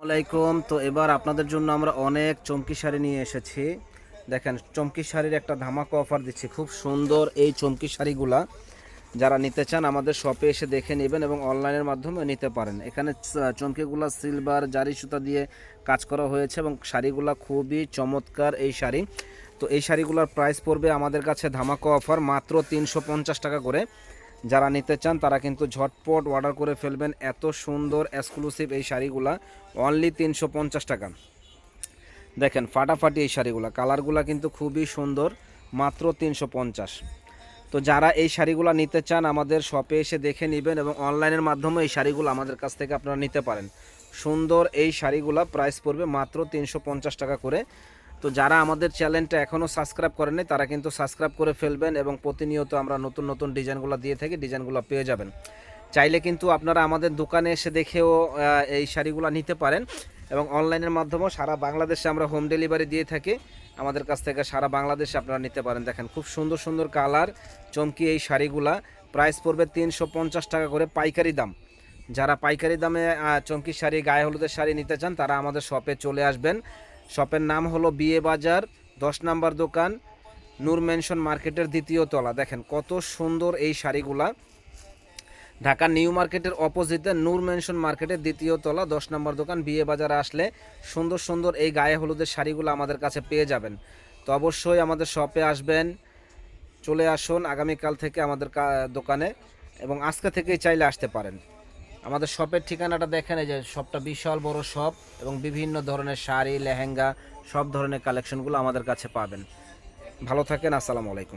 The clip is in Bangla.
আলাইকুম। তো এবার আপনাদের জন্য আমরা অনেক চমকি শাড়ি নিয়ে এসেছি। দেখেন, চমকি শাড়ির একটা ধামাকা অফার দিচ্ছি। খুব সুন্দর এই চমকি শাড়িগুলা যারা নিতে চান আমাদের শপে এসে দেখে নেবেন এবং অনলাইনের মাধ্যমে নিতে পারেন। এখানে চমকিগুলা সিলভার জারি সুতা দিয়ে কাজ করা হয়েছে এবং শাড়িগুলা খুবই চমৎকার এই শাড়ি। তো এই শাড়িগুলোর প্রাইস পড়বে আমাদের কাছে ধামাকা অফার মাত্র ৩৫০ টাকা করে। যারা নিতে চান তারা কিন্তু ঝটপট অর্ডার করে ফেলবেন। এত সুন্দর এক্সক্লুসিভ এই শাড়িগুলা অনলি ৩৫০ টাকা। দেখেন ফাটাফাটি এই শাড়িগুলা, কালারগুলা কিন্তু খুবই সুন্দর, মাত্র ৩৫০। তো যারা এই শাড়িগুলো নিতে চান আমাদের শপে এসে দেখে নেবেন এবং অনলাইনের মাধ্যমে এই শাড়িগুলো আমাদের কাছ থেকে আপনারা নিতে পারেন। সুন্দর এই শাড়িগুলা প্রাইস পড়বে মাত্র ৩৫০ টাকা করে। তো যারা আমাদের চ্যানেলটা এখনও সাবস্ক্রাইব করেননি তারা কিন্তু সাবস্ক্রাইব করে ফেলবেন এবং প্রতিনিয়ত আমরা নতুন নতুন ডিজাইনগুলো দিয়ে থাকি, ডিজাইনগুলো পেয়ে যাবেন। চাইলে কিন্তু আপনারা আমাদের দোকানে এসে দেখেও এই শাড়িগুলো নিতে পারেন এবং অনলাইনের মাধ্যমেও সারা বাংলাদেশে আমরা হোম ডেলিভারি দিয়ে থাকি। আমাদের কাছ থেকে সারা বাংলাদেশে আপনারা নিতে পারেন। দেখেন খুব সুন্দর সুন্দর কালার চমকি এই শাড়িগুলা প্রাইস পড়বে ৩৫০ টাকা করে পাইকারি দাম। যারা পাইকারি দামে চমকি শাড়ি, গায়ে হলুদের শাড়ি নিতে চান তারা আমাদের শপে চলে আসবেন। শপের নাম হলো বিয়ে বাজার ১০ নম্বর দোকান, নূর মেনশন মার্কেটের দ্বিতীয় তলা। দেখেন কত সুন্দর এই শাড়িগুলা, ঢাকা নিউ মার্কেটের অপোজিটে নূর মেনশন মার্কেটের দ্বিতীয় তলা ১০ নম্বর দোকান। বিয়ে বাজারে আসলে সুন্দর সুন্দর এই গায়ে হলুদের শাড়িগুলো আমাদের কাছে পেয়ে যাবেন। তো অবশ্যই আমাদের শপে আসবেন, চলে আসুন আগামীকাল থেকে আমাদের দোকানে এবং আজকে থেকেই চাইলে আসতে পারেন। আমাদের শপের ঠিকানাটা দেখেন, এই যে শপটা বিশাল বড় শপ এবং বিভিন্ন ধরনের শাড়ি, লেহেঙ্গা, সব ধরনের কালেকশনগুলো আমাদের কাছে পাবেন। ভালো থাকেন, আসসালামু আলাইকুম।